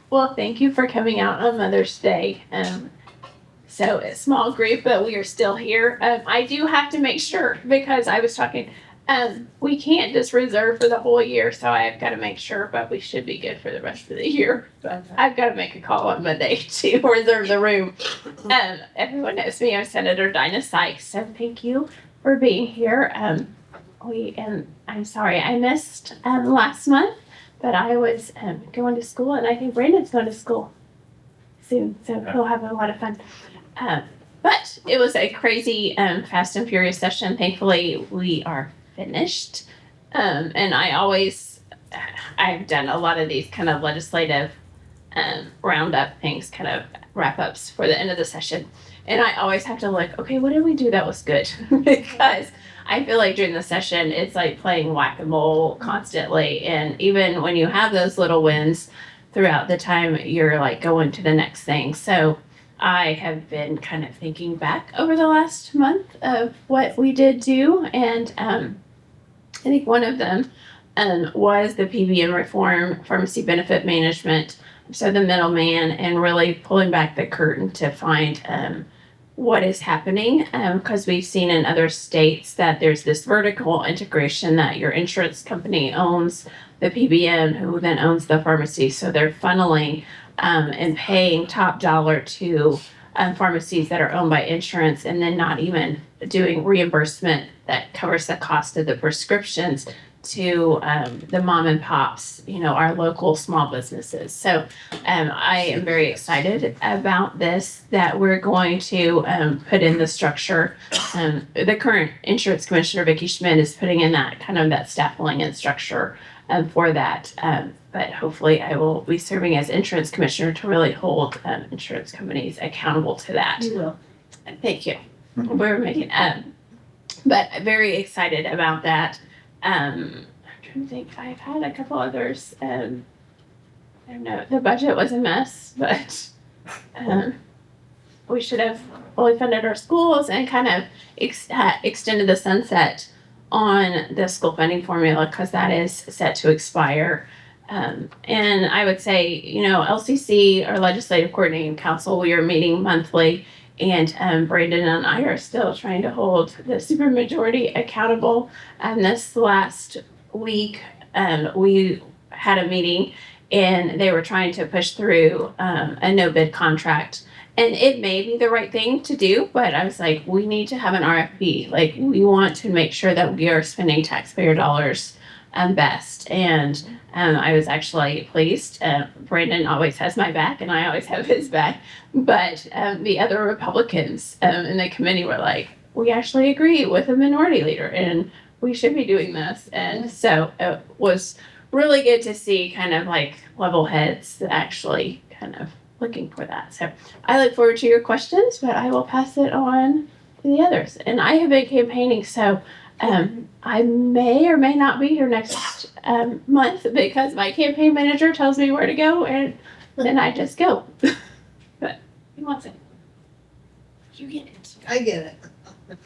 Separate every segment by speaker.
Speaker 1: Well, thank you for coming out on Mother's Day. So a small group, but we are still here. I do have to make sure because I was talking. We can't just reserve for the whole year, so I've got to make sure. But we should be good for the rest of the year. But I've got to make a call on Monday to reserve the room. Everyone knows me. I'm Senator Dinah Sykes, so thank you for being here. I'm sorry I missed last month, but I was going to school, and I think Brandon's going to school soon, so he'll have a lot of fun. But it was a crazy, fast and furious session. Thankfully, we are finished. And I've done a lot of these kind of legislative roundup things, kind of wrap ups for the end of the session. And I always have to look, okay, what did we do that was good? Because I feel like during the session, it's like playing whack-a-mole constantly. And even when you have those little wins throughout the time, you're like going to the next thing. So I have been kind of thinking back over the last month of what we did do. And I think one of them was the PBM reform, pharmacy benefit management. So the middleman, and really pulling back the curtain to find what is happening, because we've seen in other states that there's this vertical integration that your insurance company owns the PBM, who then owns the pharmacy. So they're funneling and paying top dollar to pharmacies that are owned by insurance, and then not even doing reimbursement that covers the cost of the prescriptions to the mom and pops, our local small businesses. So I am very excited about this, that we're going to put in the structure. The current insurance commissioner, Vicki Schmidt, is putting in that kind of that staffing and structure for that. But hopefully I will be serving as insurance commissioner to really hold insurance companies accountable to that.
Speaker 2: You will.
Speaker 1: Thank you. We're making, but very excited about that. I'm trying to think. I've had a couple others. I don't know. The budget was a mess, but we should have fully funded our schools and kind of extended the sunset on the school funding formula, because that is set to expire. And I would say, LCC, our Legislative Coordinating Council, we are meeting monthly. And Brandon and I are still trying to hold the supermajority accountable. And this last week, we had a meeting, and they were trying to push through a no bid contract. And it may be the right thing to do, but I was like, we need to have an RFP. Like, we want to make sure that we are spending taxpayer dollars best. And I was actually pleased. Brandon always has my back, and I always have his back. But the other Republicans in the committee were like, we actually agree with the minority leader, and we should be doing this. And so it was really good to see kind of like level heads actually kind of looking for that. So I look forward to your questions, but I will pass it on to the others. And I have been campaigning, so I may or may not be here next month, because my campaign manager tells me where to go, and then I just go. But he wants it. You get it.
Speaker 2: I get it.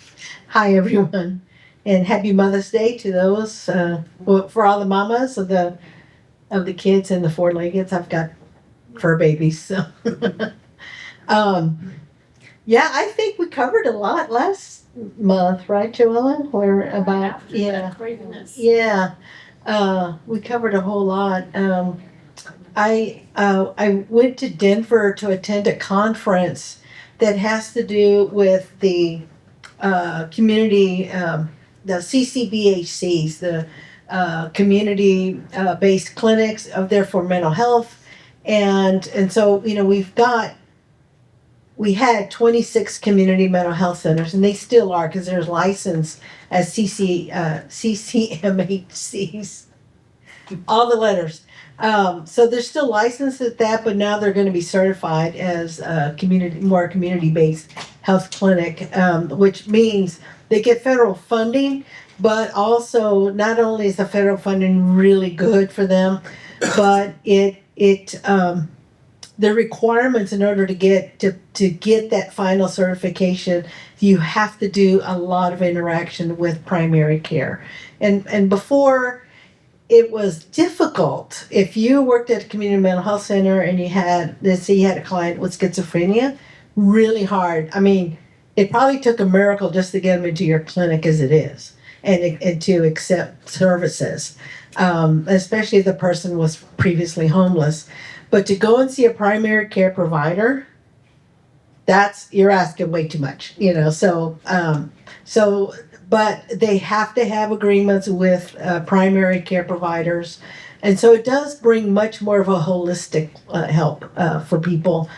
Speaker 2: Hi, everyone, and happy Mother's Day to those for all the mamas of the kids and the four-leggeds. I've got fur babies, so yeah, I think we covered a lot last month, right, Joellen? Where about we covered a whole lot. I went to Denver to attend a conference that has to do with the community, the CCBHCs, the community based clinics of there for mental health, and so we had 26 community mental health centers, and they still are, because they're licensed as CCMHCs, all the letters. So they're still licensed at that, but now they're going to be certified as a community-based health clinic, which means they get federal funding, but also not only is the federal funding really good for them, but the requirements in order to get that final certification, you have to do a lot of interaction with primary care. And before, it was difficult. If you worked at a community mental health center and you had, let's say you had a client with schizophrenia, really hard. I mean, it probably took a miracle just to get them into your clinic as it is, and to accept services, especially if the person was previously homeless. But to go and see a primary care provider, you're asking way too much, but they have to have agreements with primary care providers. And so it does bring much more of a holistic help for people.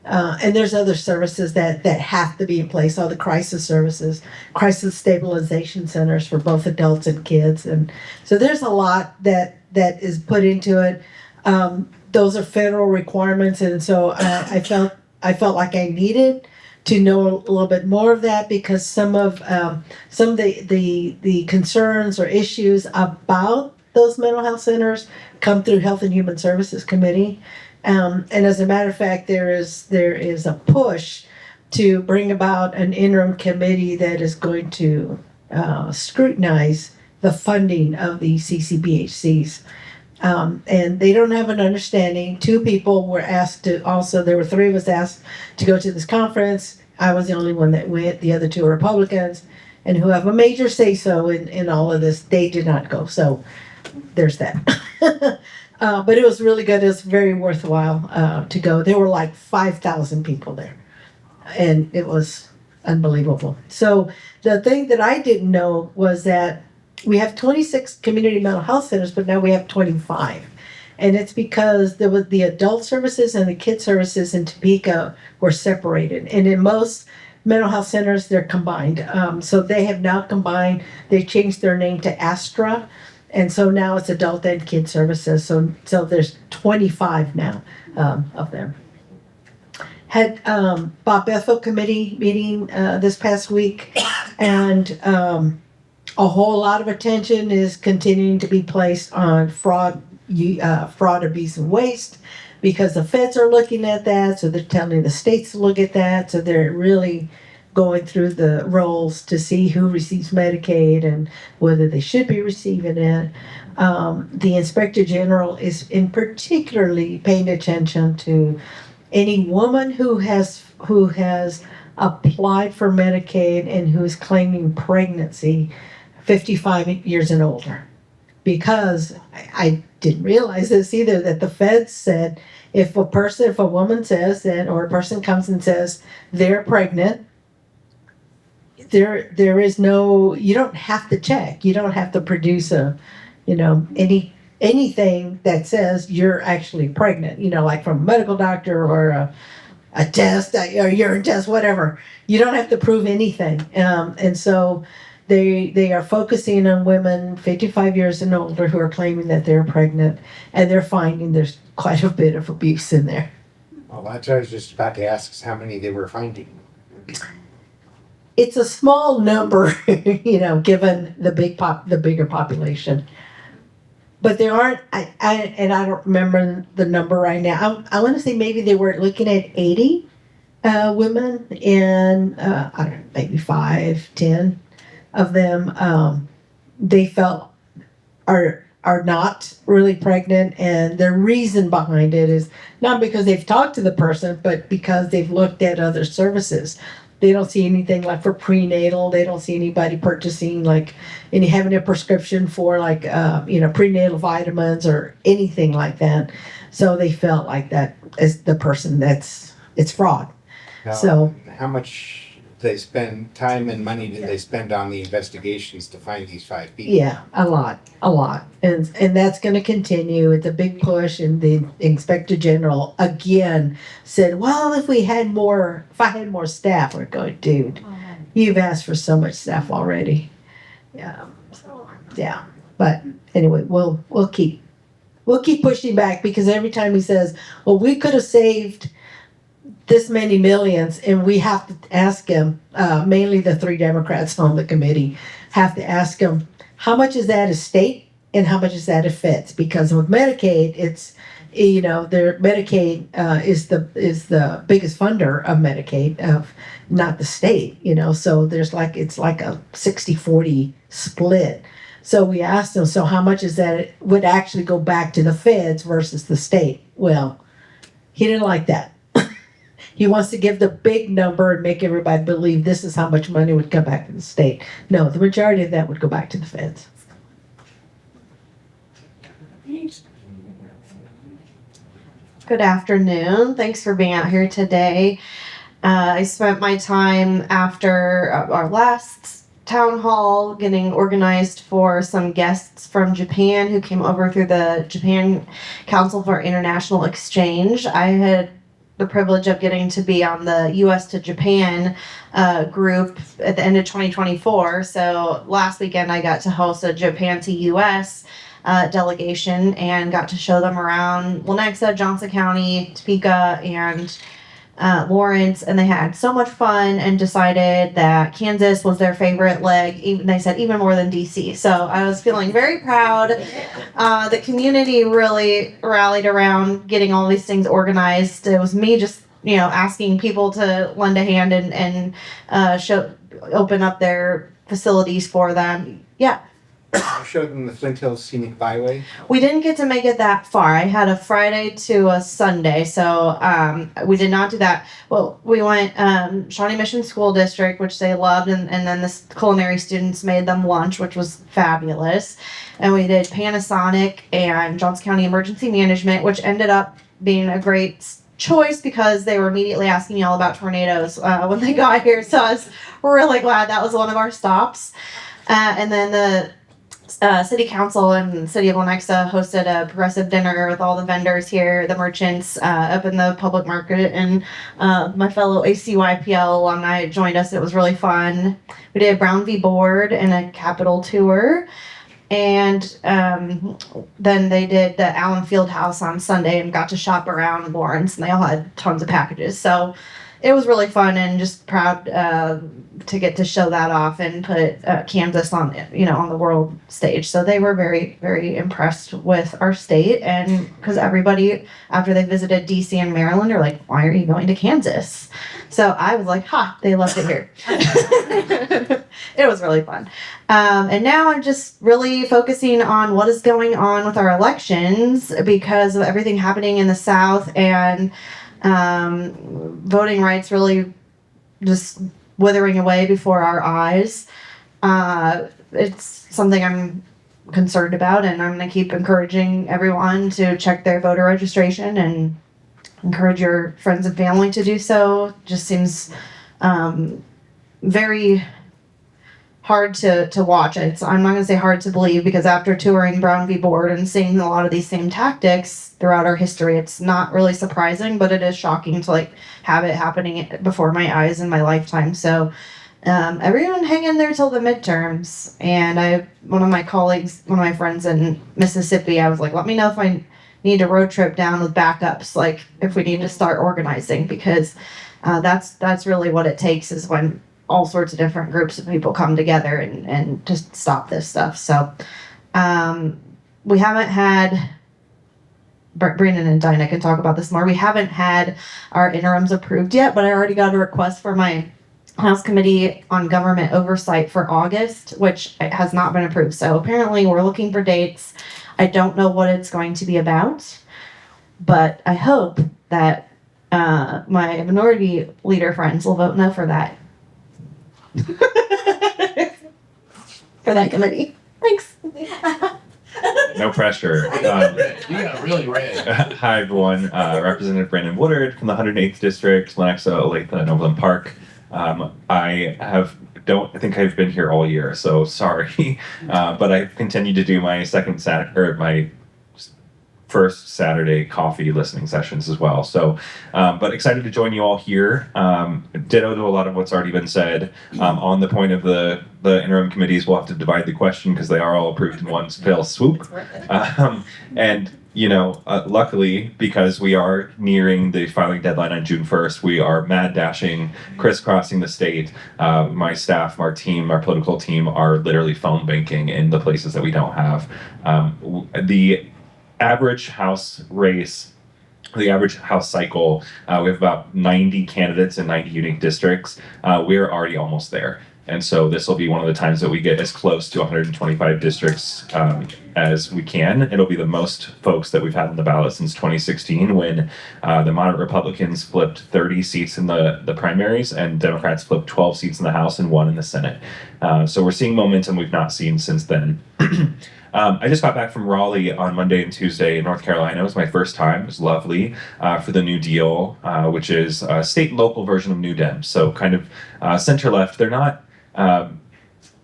Speaker 2: And there's other services that have to be in place, all the crisis services, crisis stabilization centers for both adults and kids. And so there's a lot that is put into it. Those are federal requirements. And so I felt like I needed to know a little bit more of that, because some of the concerns or issues about those mental health centers come through Health and Human Services Committee. And as a matter of fact, there is a push to bring about an interim committee that is going to scrutinize the funding of the CCBHCs. And they don't have an understanding. 2 people were asked to also, there were 3 of us asked to go to this conference. I was the only one that went. The other 2 are Republicans, and who have a major say-so in all of this. They did not go. So there's that. But it was really good. It was very worthwhile to go. There were like 5,000 people there, and it was unbelievable. So the thing that I didn't know was that we have 26 community mental health centers, but now we have 25. And it's because there was the adult services and the kid services in Topeka were separated. And in most mental health centers, they're combined. So they have now combined. They changed their name to Astra. And so now it's adult and kid services. So there's 25 now of them. Had Bob Bethel committee meeting this past week, and a whole lot of attention is continuing to be placed on fraud, abuse, and waste, because the feds are looking at that. So they're telling the states to look at that. So they're really going through the rolls to see who receives Medicaid and whether they should be receiving it. The Inspector General is in particularly paying attention to any woman who has applied for Medicaid and who's claiming pregnancy 55 years and older. Because I didn't realize this either, that the feds said if a woman says that, or a person comes and says they're pregnant, there is no, you don't have to check. You don't have to produce anything that says you're actually pregnant, like from a medical doctor or a test, or urine test, whatever. You don't have to prove anything. And so they are focusing on women 55 years and older who are claiming that they're pregnant, and they're finding there's quite a bit of abuse in there.
Speaker 3: Well, that's what I was just about to ask, is how many they were finding.
Speaker 2: It's a small number, given the bigger population. But there aren't, I don't remember the number right now. I want to say maybe they were looking at 80 women, and I don't know, maybe 5-10 of them they felt are not really pregnant, and their reason behind it is not because they've talked to the person, but because they've looked at other services. They don't see anything like for prenatal. They don't see anybody purchasing having a prescription for prenatal vitamins or anything like that. So they felt like that as the person it's fraud.
Speaker 3: Now,
Speaker 2: So
Speaker 3: how much they spend time and money did they spend on the investigations to find these 5 people?
Speaker 2: yeah, a lot, and that's going to continue. It's a big push, and the Inspector General again said, "Well, if I had more staff," we're going, dude, you've asked for so much staff already. Yeah, yeah. But anyway, we'll keep pushing back, because every time he says, "Well, we could have saved this many millions," and we have to ask him, mainly the 3 Democrats on the committee, have to ask him, how much is that a state and how much is that a feds? Because with Medicaid, it's, their Medicaid is the biggest funder of Medicaid, not the state, so there's it's like a 60-40 split. So we asked him, so how much is that it would actually go back to the feds versus the state? Well, he didn't like that. He wants to give the big number and make everybody believe this is how much money would come back to the state. No, the majority of that would go back to the feds.
Speaker 4: Good afternoon. Thanks for being out here today. I spent my time after our last town hall getting organized for some guests from Japan who came over through the Japan Council for International Exchange. I had the privilege of getting to be on the U.S. to Japan group at the end of 2024. So last weekend I got to host a Japan to U.S. Delegation and got to show them around Lenexa, Johnson County, Topeka, and Lawrence, and they had so much fun and decided that Kansas was their favorite leg. Even they said even more than DC. So I was feeling very proud. The community really rallied around getting all these things organized. It was me just asking people to lend a hand and open up their facilities for them. Yeah.
Speaker 3: I showed them the Flint Hills Scenic Byway.
Speaker 4: We didn't get to make it that far. I had a Friday to a Sunday, so we did not do that. Well, we went Shawnee Mission School District, which they loved, and then the culinary students made them lunch, which was fabulous. And we did Panasonic and Johnson County Emergency Management, which ended up being a great choice because they were immediately asking me all about tornadoes when they got here. So I was really glad that was one of our stops. And then the City Council and City of Lenexa hosted a progressive dinner with all the vendors here, the merchants up in the public market, and my fellow ACYPL alumni joined us. It was really fun. We did a Brown v. Board and a Capitol tour. And then they did the Allen Field House on Sunday and got to shop around Lawrence, and they all had tons of packages. So it was really fun and just proud to get to show that off and put Kansas on on the world stage. So they were very, very impressed with our state, and because everybody after they visited DC and Maryland are like, why are you going to Kansas? So I was like, they loved it here. It was really fun. And now I'm just really focusing on what is going on with our elections because of everything happening in the South, and voting rights really just withering away before our eyes. It's something I'm concerned about, and I'm going to keep encouraging everyone to check their voter registration and encourage your friends and family to do so. Just seems very hard to watch. I'm not going to say hard to believe, because after touring Brown v. Board and seeing a lot of these same tactics throughout our history, it's not really surprising, but it is shocking to have it happening before my eyes in my lifetime. So everyone hang in there till the midterms. And one of my friends in Mississippi, I was like, let me know if I need a road trip down with backups, if we need to start organizing, because that's really what it takes, is when all sorts of different groups of people come together and just stop this stuff. So we haven't had, Brandon and Dinah can talk about this more, we haven't had our interims approved yet, but I already got a request for my House Committee on Government Oversight for August, which has not been approved. So apparently we're looking for dates. I don't know what it's going to be about, but I hope that my minority leader friends will vote no for that. For that committee. Thanks.
Speaker 5: No pressure.
Speaker 6: You got really red.
Speaker 5: Hi, everyone. Representative Brandon Woodard from the 108th District, Lenexa, Olathe, and Overland Park. I don't think I've been here all year, so sorry. But I continue to do my my first Saturday coffee listening sessions as well. So, but excited to join you all here. Ditto to a lot of what's already been said. On the point of the interim committees, we'll have to divide the question because they are all approved in one fell swoop. And luckily, because we are nearing the filing deadline on June 1st, we are mad dashing, crisscrossing the state. My staff, our team, our political team are literally phone banking in the places that we don't have. The average House race, the average House cycle, we have about 90 candidates in 90 unique districts. We're already almost there. And so this will be one of the times that we get as close to 125 districts as we can. It'll be the most folks that we've had on the ballot since 2016, when the moderate Republicans flipped 30 seats in the primaries and Democrats flipped 12 seats in the House and 1 in the Senate. So we're seeing momentum we've not seen since then. I just got back from Raleigh on Monday and Tuesday in North Carolina. It was my first time. It was lovely for the New Deal, which is a state and local version of New Dems. So kind of center-left. They're not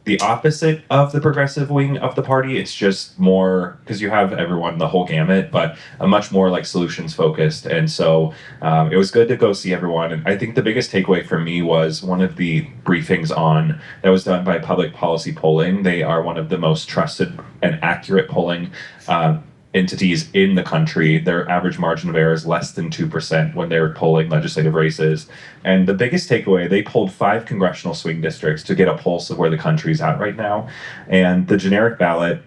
Speaker 5: the opposite of the progressive wing of the party. It's just more, because you have everyone, the whole gamut, but a much more like solutions focused. And so it was good to go see everyone. And I think the biggest takeaway for me was one of the briefings that was done by Public Policy Polling. They are one of the most trusted and accurate polling entities in the country. Their average margin of error is less than 2% when they're polling legislative races. And the biggest takeaway, they polled 5 congressional swing districts to get a pulse of where the country's at right now. And the generic ballot,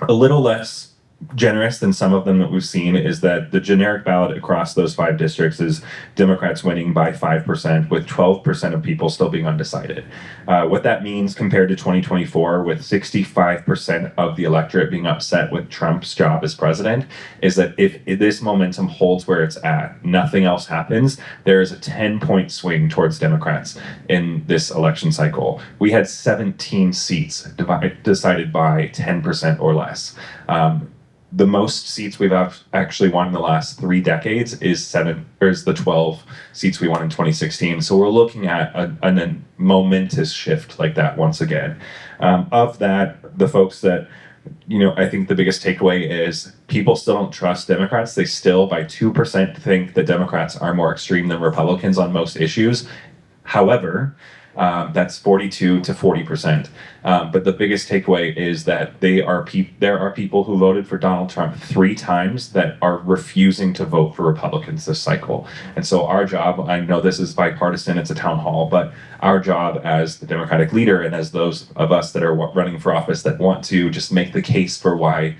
Speaker 5: a little less generous than some of them that we've seen, is that the generic ballot across those 5 districts is Democrats winning by 5%, with 12% of people still being undecided. What that means compared to 2024, with 65% of the electorate being upset with Trump's job as president, is that if this momentum holds where it's at, nothing else happens, there is a 10-point swing towards Democrats in this election cycle. We had 17 seats decided by 10% or less. The most seats we've actually won in the last 3 decades is the 12 seats we won in 2016. So we're looking at a momentous shift like that once again. Of that, the folks that, I think the biggest takeaway is people still don't trust Democrats. They still, by 2%, think that Democrats are more extreme than Republicans on most issues. However, that's 42 to 40%. But the biggest takeaway is that there are people who voted for Donald Trump 3 times that are refusing to vote for Republicans this cycle. And so our job, I know this is bipartisan, it's a town hall, but our job as the Democratic leader and as those of us that are running for office that want to just make the case for why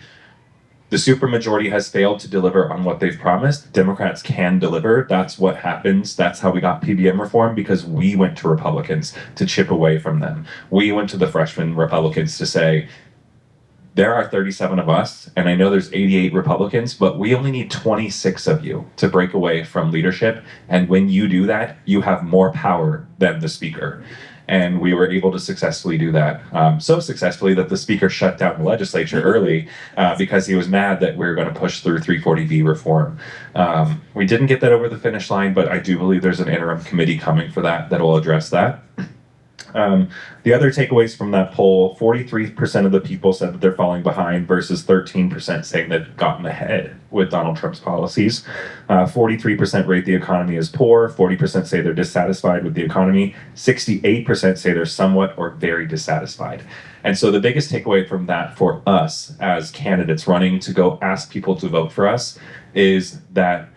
Speaker 5: the supermajority has failed to deliver on what they've promised. Democrats can deliver. That's what happens. That's how we got PBM reform, because we went to Republicans to chip away from them. We went to the freshman Republicans to say, there are 37 of us, and I know there's 88 Republicans, but we only need 26 of you to break away from leadership. And when you do that, you have more power than the speaker. And we were able to successfully do that. So successfully that the speaker shut down the legislature early because he was mad that we were going to push through 340B reform. We didn't get that over the finish line, but I do believe there's an interim committee coming for that will address that. The other takeaways from that poll, 43% of the people said that they're falling behind versus 13% saying they've gotten ahead with Donald Trump's policies. 43% rate the economy as poor, 40% say they're dissatisfied with the economy, 68% say they're somewhat or very dissatisfied. And so the biggest takeaway from that for us as candidates running to go ask people to vote for us is that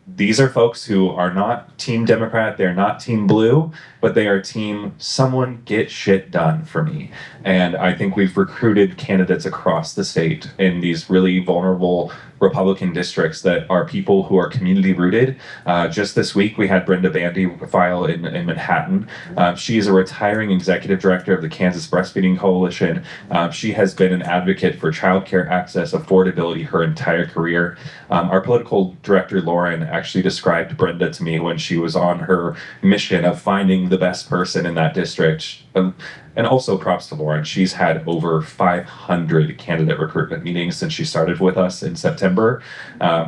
Speaker 5: these are folks who are not Team Democrat, they're not Team Blue, but they are Team someone get shit done for me. And I think we've recruited candidates across the state in these really vulnerable Republican districts that are people who are community rooted. Just this week, we had Brenda Bandy file in Manhattan. She is a retiring executive director of the Kansas Breastfeeding Coalition. She has been an advocate for childcare access, affordability her entire career. Our political director, Lauren, actually described Brenda to me when she was on her mission of finding the best person in that district. And also props to Lauren. She's had over 500 candidate recruitment meetings since she started with us in September,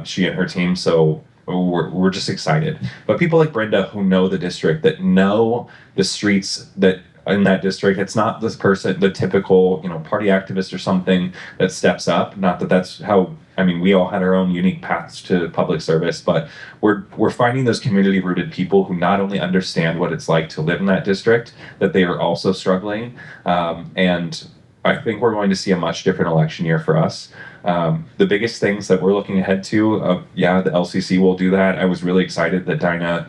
Speaker 5: she and her team. So we're just excited. But people like Brenda who know the district, that know the streets that in that district, it's not this person, the typical, party activist or something that steps up. Not that that's how, we all had our own unique paths to public service, but we're finding those community-rooted people who not only understand what it's like to live in that district, that they are also struggling. And I think we're going to see a much different election year for us. The biggest things that we're looking ahead to, the LCC will do that. I was really excited that Dinah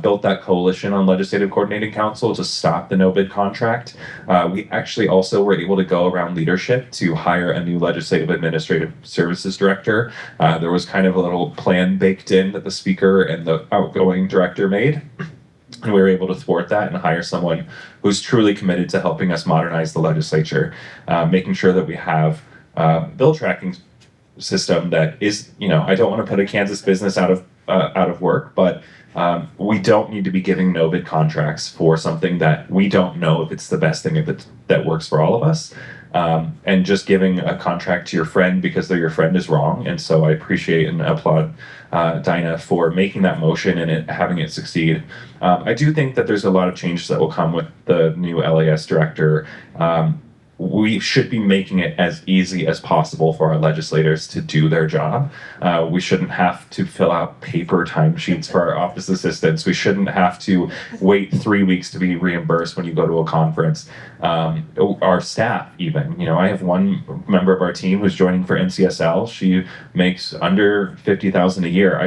Speaker 5: built that coalition on Legislative Coordinating Council to stop the no-bid contract. We actually also were able to go around leadership to hire a new Legislative Administrative Services Director. There was kind of a little plan baked in that the Speaker and the outgoing director made. And we were able to thwart that and hire someone who's truly committed to helping us modernize the legislature, making sure that we have bill tracking system that is, I don't want to put a Kansas business out of work, but we don't need to be giving no bid contracts for something that we don't know if it's the best thing that works for all of us. And just giving a contract to your friend because they're your friend is wrong. And so I appreciate and applaud Dinah for making that motion and having it succeed. I do think that there's a lot of changes that will come with the new LAS director. We should be making it as easy as possible for our legislators to do their job. We shouldn't have to fill out paper timesheets for our office assistants. We shouldn't have to wait 3 weeks to be reimbursed when you go to a conference. Our staff, even, I have one member of our team who's joining for NCSL. She makes under $50,000 a year.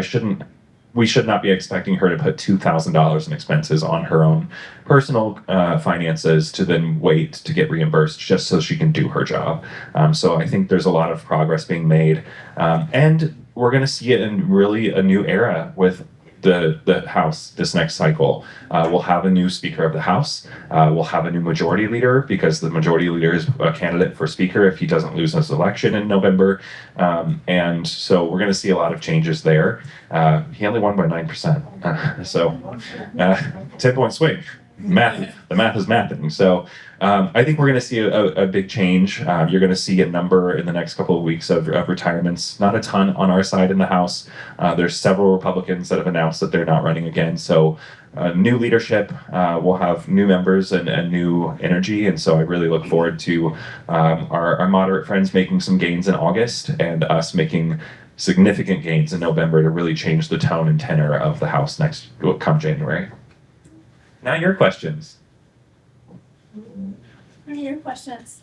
Speaker 5: We should not be expecting her to put $2,000 in expenses on her own personal finances to then wait to get reimbursed just so she can do her job. So I think there's a lot of progress being made. And we're going to see it in really a new era with the House this next cycle. We'll have a new Speaker of the House. We'll have a new Majority Leader because the Majority Leader is a candidate for Speaker if he doesn't lose his election in November. And so we're going to see a lot of changes there. He only won by 9%. So 10-point swing. The math is mathing. So I think we're going to see a big change. You're going to see a number in the next couple of weeks of retirements. Not a ton on our side in the House. There's several Republicans that have announced that they're not running again. So new leadership, we'll have new members and new energy. And so I really look forward to our moderate friends making some gains in August and us making significant gains in November to really change the tone and tenor of the House come January. Now your questions.
Speaker 1: What are your questions?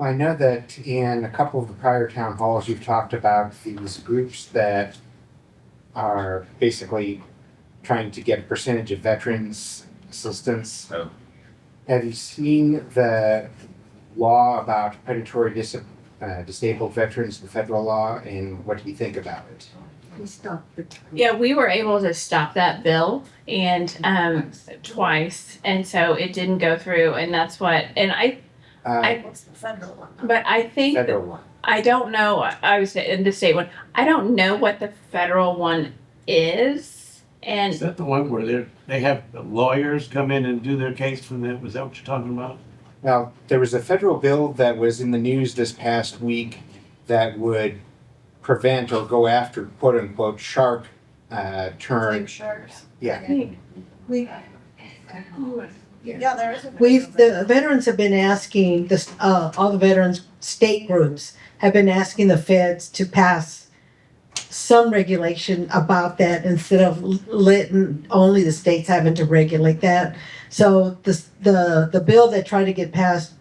Speaker 3: I know that in a couple of the prior town halls, you've talked about these groups that are basically trying to get a percentage of veterans assistance.
Speaker 5: Oh.
Speaker 3: Have you seen the law about predatory disabled veterans, the federal law, and what do you think about it?
Speaker 1: Yeah, we were able to stop that bill and twice, and so it didn't go through, and that's what. And
Speaker 3: What's the federal one?
Speaker 1: but I think that,
Speaker 3: Federal one.
Speaker 1: I don't know. I was in the state one. I don't know what the federal one is, and
Speaker 6: Is that the one where they have lawyers come in and do their case for them? Was that what you're talking about?
Speaker 3: Now, there was a federal bill that was in the news this past week that would prevent or go after quote unquote sharp turn. Yeah.
Speaker 2: Yeah, there is. The veterans have been asking all the veterans state groups have been asking the feds to pass some regulation about that instead of letting only the states having to regulate that. So the bill that tried to get passed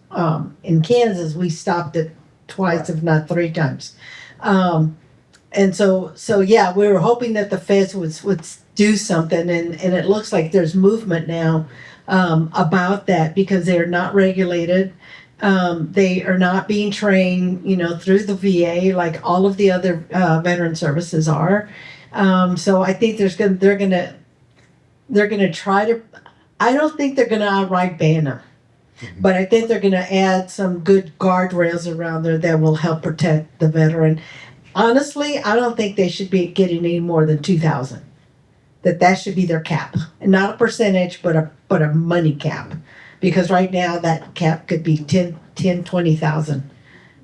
Speaker 2: in Kansas, we stopped it twice, if not 3 times. And so yeah, we were hoping that the feds would do something, and it looks like there's movement now about that because they are not regulated. They are not being trained, through the VA like all of the other veteran services are. So I think they're gonna try to. I don't think they're gonna outright ban them, but I think they're gonna add some good guardrails around there that will help protect the veteran. Honestly, I don't think they should be getting any more than 2,000. That should be their cap, and not a percentage, but a money cap, because right now that cap could be 20,000.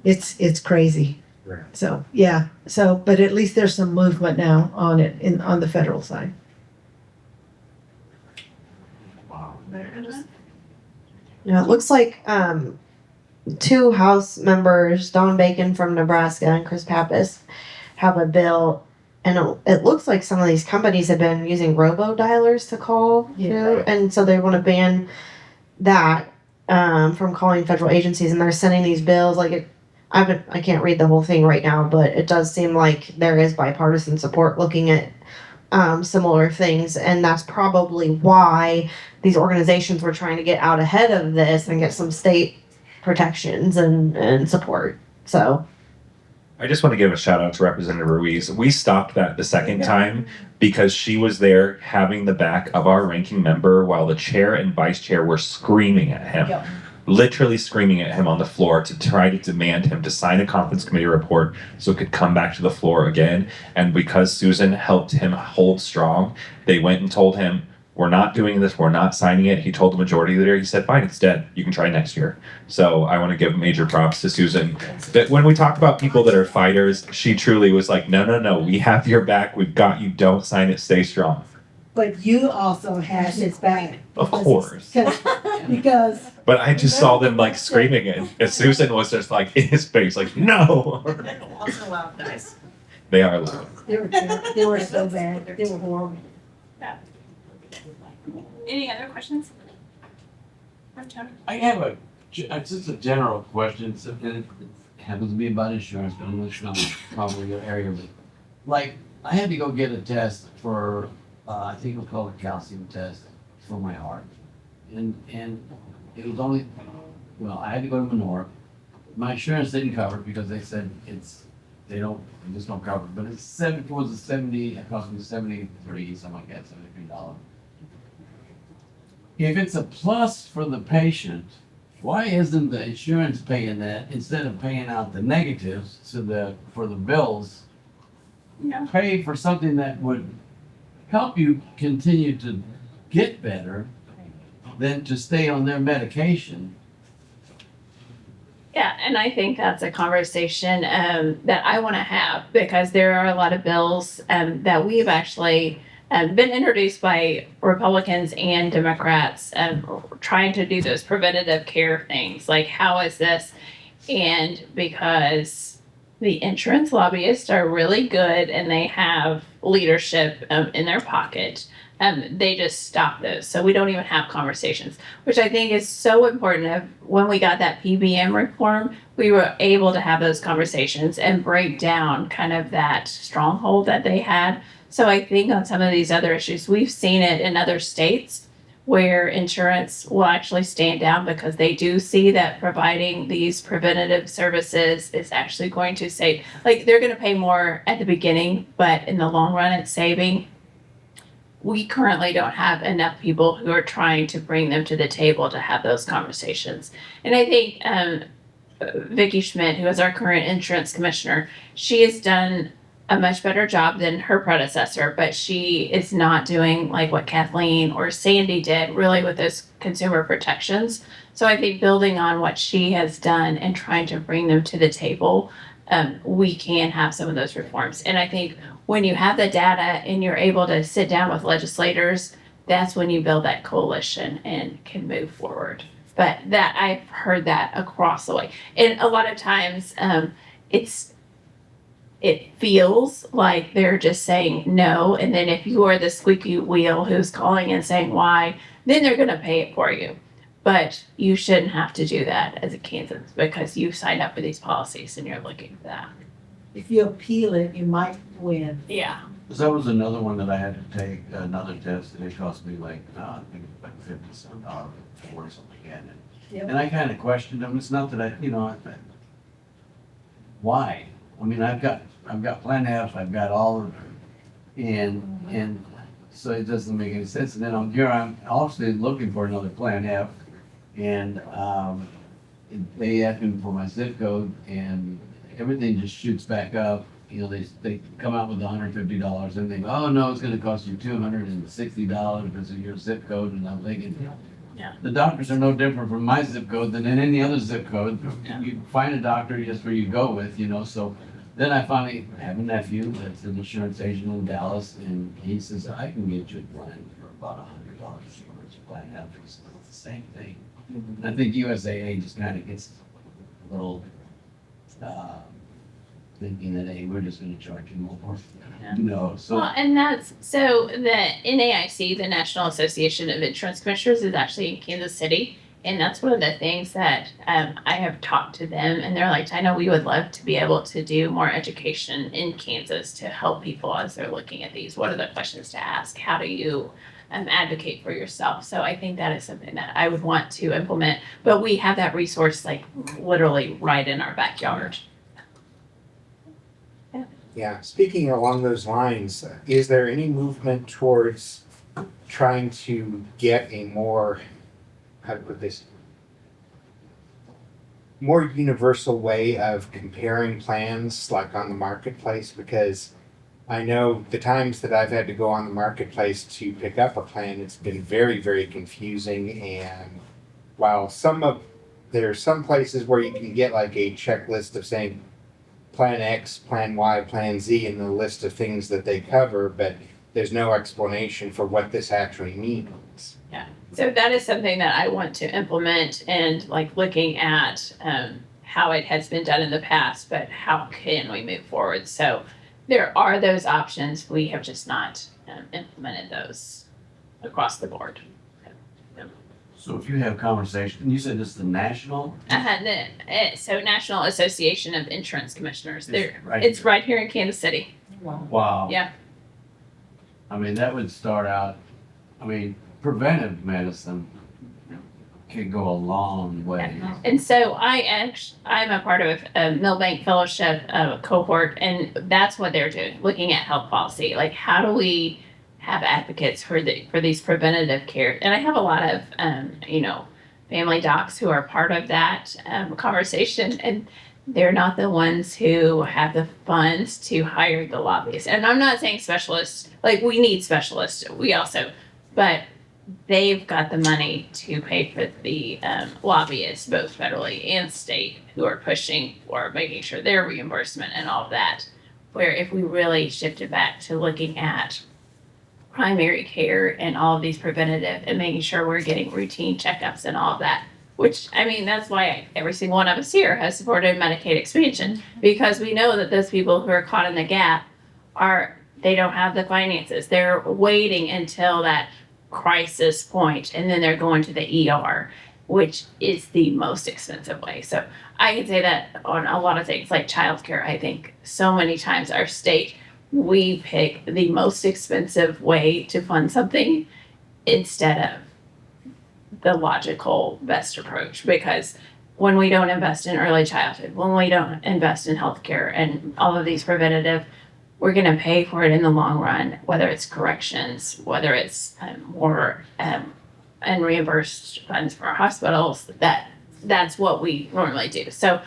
Speaker 2: It's crazy.
Speaker 3: Right.
Speaker 2: So yeah. But at least there's some movement now on it on the federal side.
Speaker 6: Wow.
Speaker 4: Yeah, it looks like 2 House members, Don Bacon from Nebraska and Chris Pappas, have a bill, and it looks like some of these companies have been using robo-dialers to call,
Speaker 2: Yeah.
Speaker 4: and so they want to ban that from calling federal agencies, and they're sending these bills I can't read the whole thing right now, but it does seem like there is bipartisan support looking at similar things, and that's probably why these organizations were trying to get out ahead of this and get some state protections and support. So
Speaker 5: I just want to give a shout out to Representative Ruiz. We stopped that the second time because she was there having the back of our ranking member while the chair and vice chair were screaming at him.
Speaker 2: Yep.
Speaker 5: Literally screaming at him on the floor to try to demand him to sign a conference committee report so it could come back to the floor again. And because Susan helped him hold strong, they went and told him, we're not doing this, we're not signing it. He told the majority leader, he said, fine, it's dead. You can try next year. So I want to give major props to Susan. That when we talk about people that are fighters, she truly was like, no, we have your back. We've got you. Don't sign it. Stay strong.
Speaker 7: But you also had his back.
Speaker 5: Of course.
Speaker 7: Because
Speaker 5: But I just saw them like screaming and Susan was just like in his face, like, no.
Speaker 4: Also loud guys.
Speaker 5: They are loud.
Speaker 7: they were so bad. They were horrible.
Speaker 1: Any other questions? Tony?
Speaker 6: I have just a general question, and it happens to be about insurance, but I'm not probably your area, but like, I had to go get a test for, I think it was called a calcium test for my heart. And it was only, well, I had to go to Menor. My insurance didn't cover it because they said they just don't cover it, but it cost me 73, something like that, $73. If it's a plus for the patient, why isn't the insurance paying that instead of paying out the negatives for the bills?
Speaker 1: Yeah.
Speaker 6: Pay for something that would help you continue to get better than to stay on their medication.
Speaker 1: Yeah, and I think that's a conversation that I want to have because there are a lot of bills that we've actually been introduced by Republicans and Democrats trying to do those preventative care things. Like, how is this? And because the insurance lobbyists are really good and they have leadership in their pocket, they just stop those. So we don't even have conversations, which I think is so important. When we got that PBM reform, we were able to have those conversations and break down kind of that stronghold that they had. So I think on some of these other issues, we've seen it in other states where insurance will actually stand down because they do see that providing these preventative services is actually going to save, like they're going to pay more at the beginning, but in the long run, it's saving. We currently don't have enough people who are trying to bring them to the table to have those conversations. And I think Vicki Schmidt, who is our current insurance commissioner, she has done a much better job than her predecessor, but she is not doing like what Kathleen or Sandy did really with those consumer protections. So I think building on what she has done and trying to bring them to the table, we can have some of those reforms. And I think when you have the data and you're able to sit down with legislators, that's when you build that coalition and can move forward. But that I've heard that across the way. And a lot of times it feels like they're just saying no. And then if you are the squeaky wheel who's calling and saying why, then they're going to pay it for you. But you shouldn't have to do that as a Kansas because you signed up for these policies and you're looking for that.
Speaker 7: If you appeal it, you might win.
Speaker 1: Yeah.
Speaker 6: So that was another one that I had to take, another test, and it cost me like, I think it was like $50 or something like that.
Speaker 7: Yep.
Speaker 6: And I kind of questioned them. It's not that why? I mean, I've got Plan F, I've got all of them, and so it doesn't make any sense. And then I'm obviously looking for another Plan F, and they asked me for my zip code, and everything just shoots back up. You know, they come out with $150, and they go, oh no, it's going to cost you $260 because of your zip code, and I'm thinking.
Speaker 1: Yeah.
Speaker 6: The doctors are no different from my zip code than in any other zip code.
Speaker 1: Yeah.
Speaker 6: You find a doctor just where you go with, so then I finally have a nephew that's an insurance agent in Dallas, and he says, I can get you a plan for about $100 for his plan out. It's the same thing. And I think USAA just kind of gets a little thinking that, hey, we're just going to charge you more.
Speaker 1: Yeah.
Speaker 6: So
Speaker 1: Well, and that's so the NAIC, the National Association of Insurance Commissioners, is actually in Kansas City. And that's one of the things that I have talked to them, and they're like, I know we would love to be able to do more education in Kansas to help people as they're looking at these. What are the questions to ask? How do you advocate for yourself? So I think that is something that I would want to implement. But we have that resource like literally right in our backyard.
Speaker 3: Yeah, speaking along those lines, is there any movement towards trying to get a more, how to put this, more universal way of comparing plans like on the marketplace? Because I know the times that I've had to go on the marketplace to pick up a plan, it's been very, very confusing. And while there are some places where you can get like a checklist of saying plan X, plan Y, plan Z, and the list of things that they cover, but there's no explanation for what this actually means.
Speaker 1: So that is something that I want to implement, and like looking at how it has been done in the past, but how can we move forward? So there are those options. We have just not implemented those across the board.
Speaker 6: So if you have conversation, you said this is the national?
Speaker 1: So National Association of Insurance Commissioners.
Speaker 6: Right
Speaker 1: It's
Speaker 6: here.
Speaker 1: right here in Kansas City.
Speaker 6: Wow.
Speaker 1: Yeah.
Speaker 6: I mean, that would start out, preventive medicine can go a long way.
Speaker 1: And so I'm a part of a Millbank Fellowship cohort, and that's what they're doing, looking at health policy. Like, how do we have advocates for these preventative care? And I have a lot of family docs who are part of that conversation, and they're not the ones who have the funds to hire the lobbyists. And I'm not saying specialists, like we need specialists, but they've got the money to pay for the lobbyists, both federally and state, who are pushing for making sure their reimbursement and all of that. Where if we really shifted back to looking at primary care and all of these preventative and making sure we're getting routine checkups and all of that, which, that's why every single one of us here has supported Medicaid expansion, because we know that those people who are caught in the gap they don't have the finances. They're waiting until that crisis point, and then they're going to the ER, which is the most expensive way. So I can say that on a lot of things like childcare. I think so many times our state, we pick the most expensive way to fund something instead of the logical best approach, because when we don't invest in early childhood, when we don't invest in healthcare and all of these preventative, we're going to pay for it in the long run, whether it's corrections, whether it's more and reimbursed funds for our hospitals. That's what we normally do. So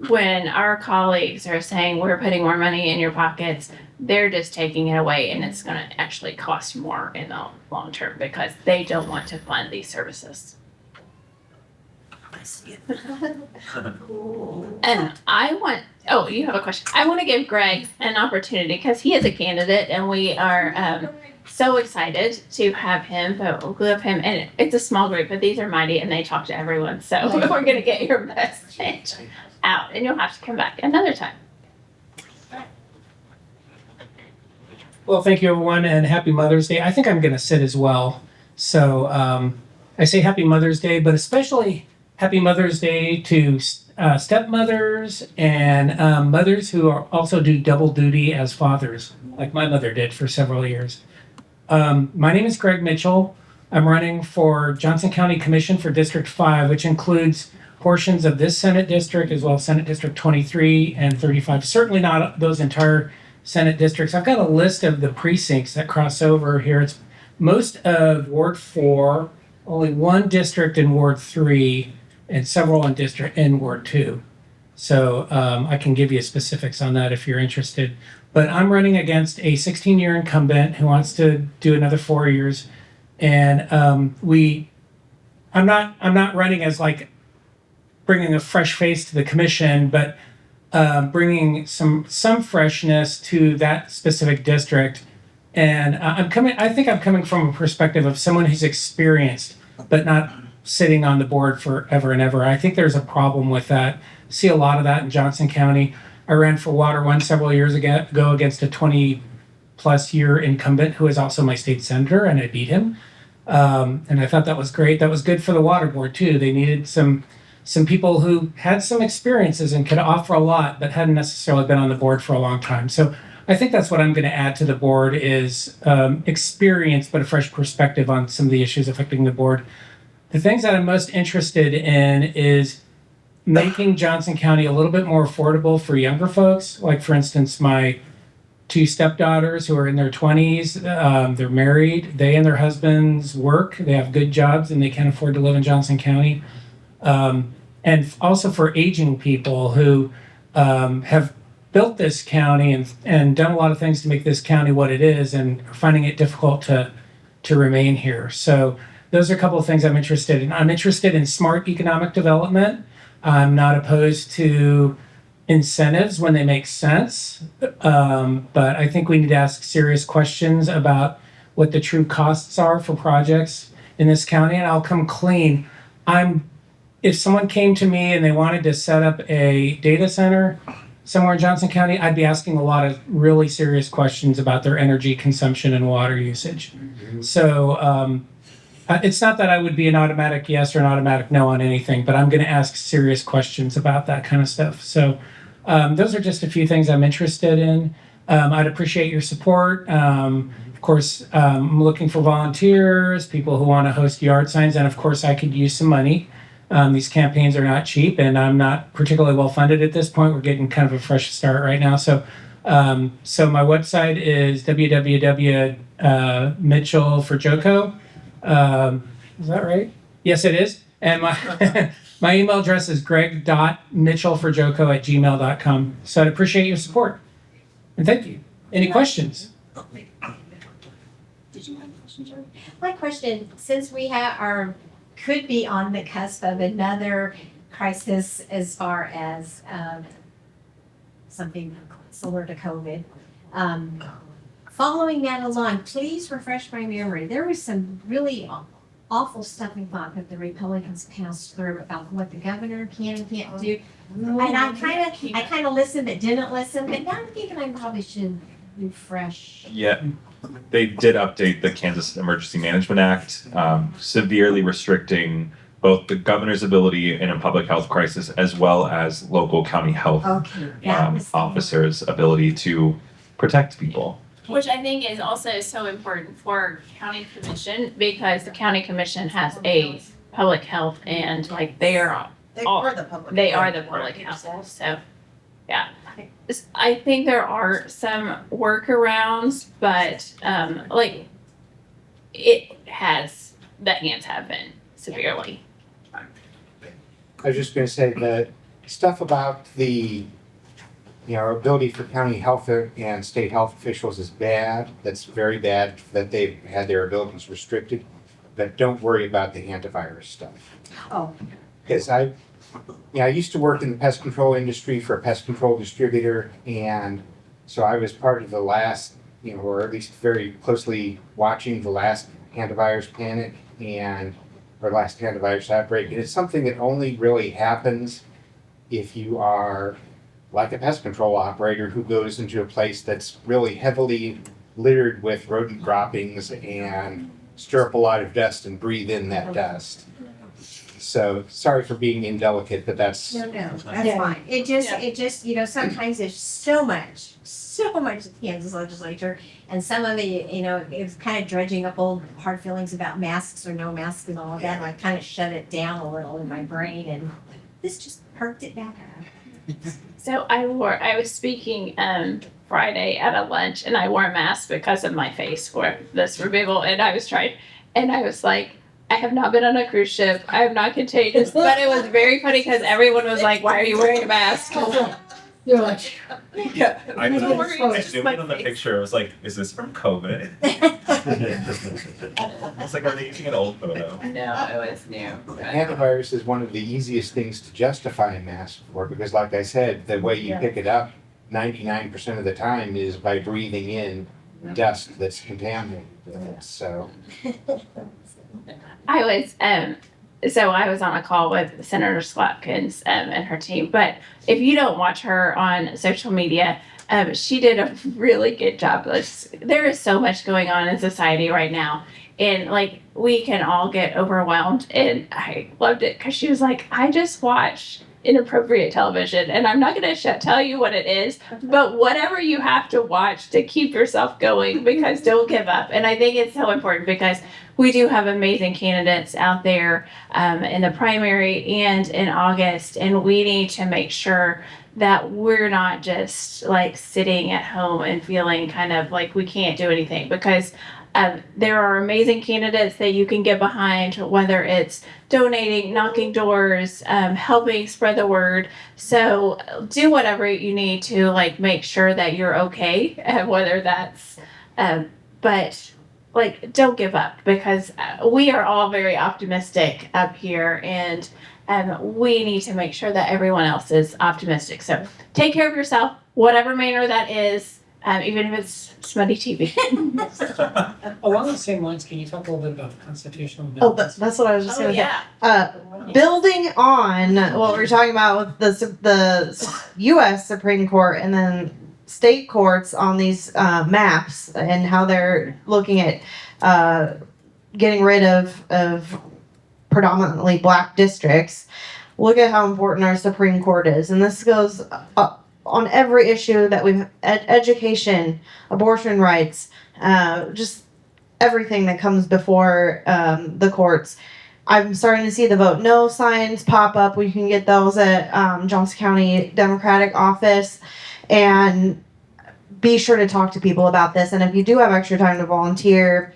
Speaker 1: when our colleagues are saying we're putting more money in your pockets, they're just taking it away, and it's going to actually cost more in the long term because they don't want to fund these services. And you have a question. I want to give Greg an opportunity because he is a candidate, and we are so excited to have him, and it's a small group, but these are mighty, and they talk to everyone. So we're going to get your message out, and you'll have to come back another time.
Speaker 8: Well, thank you, everyone, and happy Mother's Day. I think I'm going to sit as well. So I say happy Mother's Day, but especially happy Mother's Day to stepmothers and mothers who also do double duty as fathers, like my mother did for several years. My name is Greg Mitchell. I'm running for Johnson County Commission for District 5, which includes portions of this Senate district as well as Senate District 23 and 35. Certainly not those entire Senate districts. I've got a list of the precincts that cross over here. It's most of Ward 4, only one district in Ward 3, and several in Ward 2. So I can give you specifics on that if you're interested. But I'm running against a 16-year incumbent who wants to do another 4 years. And I'm not running as like bringing a fresh face to the commission, but bringing some freshness to that specific district. And I think I'm coming from a perspective of someone who's experienced, but not sitting on the board forever and ever. I think there's a problem with that. See a lot of that in Johnson County. I ran for Water 1 several years ago against a 20-plus year incumbent who is also my state senator, and I beat him. And I thought that was great. That was good for the water board, too. They needed some people who had some experiences and could offer a lot, but hadn't necessarily been on the board for a long time. So I think that's what I'm going to add to the board is experience, but a fresh perspective on some of the issues affecting the board. The things that I'm most interested in is making Johnson County a little bit more affordable for younger folks. Like, for instance, my two stepdaughters who are in their 20s. They're married. They and their husbands work. They have good jobs and they can afford to live in Johnson County. And also for aging people who have built this county and done a lot of things to make this county what it is and are finding it difficult to remain here. So those are a couple of things I'm interested in. I'm interested in smart economic development. I'm not opposed to incentives when they make sense, but I think we need to ask serious questions about what the true costs are for projects in this county. And I'll come clean. If someone came to me and they wanted to set up a data center somewhere in Johnson County, I'd be asking a lot of really serious questions about their energy consumption and water usage. So it's not that I would be an automatic yes or an automatic no on anything, but I'm going to ask serious questions about that kind of stuff. So those are just a few things I'm interested in. I'd appreciate your support. Of course, I'm looking for volunteers, people who want to host yard signs, and of course, I could use some money. These campaigns are not cheap, and I'm not particularly well funded at this point. We're getting kind of a fresh start right now. So my website is www.mitchellforjoco. Is that right? Yes, it is. And my my email address is greg.mitchellforjoco@gmail.com. So I'd appreciate your support. And thank you. Any questions?
Speaker 9: Did you have a question, Joey? My question, since we could be on the cusp of another crisis as far as something similar to COVID, following that along, please refresh my memory. There was some really awful stuff we thought that the Republicans passed through about what the governor can and can't do. And I kind of listened but didn't listen, but now I'm thinking I probably should refresh.
Speaker 5: Yeah, they did update the Kansas Emergency Management Act, severely restricting both the governor's ability in a public health crisis as well as local county health officers' ability to protect people.
Speaker 1: Which I think is also so important for county commission because the county commission has a public health and like they are the public health. So yeah. I think there are some workarounds, but the hands have been severely.
Speaker 3: I was just going to say that stuff about the ability for county health and state health officials is bad. That's very bad that they've had their abilities restricted. But don't worry about the antivirus stuff.
Speaker 9: Oh.
Speaker 3: Because I used to work in the pest control industry for a pest control distributor, and so I was part of the last, or at least very closely watching the last antivirus panic or last antivirus outbreak. And it's something that only really happens if you are like a pest control operator who goes into a place that's really heavily littered with rodent droppings and stir up a lot of dust and breathe in that dust. So sorry for being indelicate, but that's
Speaker 9: that's fine. It just sometimes there's so much in the Kansas legislature, and some of it, it was kind of dredging up old hard feelings about masks or no masks and all of that, and I kind of shut it down a little in my brain, and this just perked it back up.
Speaker 1: So I was speaking Friday at a lunch and I wore a mask because of my face for this removal, and I was like, I have not been on a cruise ship. I am not contagious. But it was very funny because everyone was like, why are you wearing a mask?
Speaker 7: You're like,
Speaker 1: Yeah.
Speaker 5: I zoomed in on the picture. I was like, is this from COVID? I was like, are they using an old photo?
Speaker 1: No, it was new.
Speaker 3: antivirus is one of the easiest things to justify a mask for, because like I said, the way you pick it up 99% of the time is by breathing in dust that's contaminated with it. So
Speaker 1: I was on a call with Senator Slotkins and her team. But if you don't watch her on social media, she did a really good job. There is so much going on in society right now, and we can all get overwhelmed. And I loved it because she was like, I just watched inappropriate television. And I'm not going to tell you what it is, but whatever you have to watch to keep yourself going, because don't give up. And I think it's so important because we do have amazing candidates out there in the primary and in August, and we need to make sure that we're not just like sitting at home and feeling kind of like we can't do anything, because there are amazing candidates that you can get behind, whether it's donating, knocking doors, helping spread the word. So do whatever you need to like make sure that you're okay, whether that's, but like don't give up, because we are all very optimistic up here, and we need to make sure that everyone else is optimistic. So take care of yourself, whatever manner that is, even if it's smutty TV.
Speaker 8: Along the same lines, can you talk a little bit about the constitutional
Speaker 4: Oh,
Speaker 8: amendments?
Speaker 4: that's what I was just
Speaker 1: Oh,
Speaker 4: gonna
Speaker 1: yeah.
Speaker 4: say. Building on what we're talking about with the U.S. Supreme Court and then state courts on these maps and how they're looking at getting rid of predominantly black districts. Look at how important our Supreme Court is, and this goes on every issue that we've education, abortion rights, just everything that comes before the courts. I'm starting to see the vote no signs pop up. We can get those at Johnson County Democratic office, and be sure to talk to people about this. And if you do have extra time to volunteer,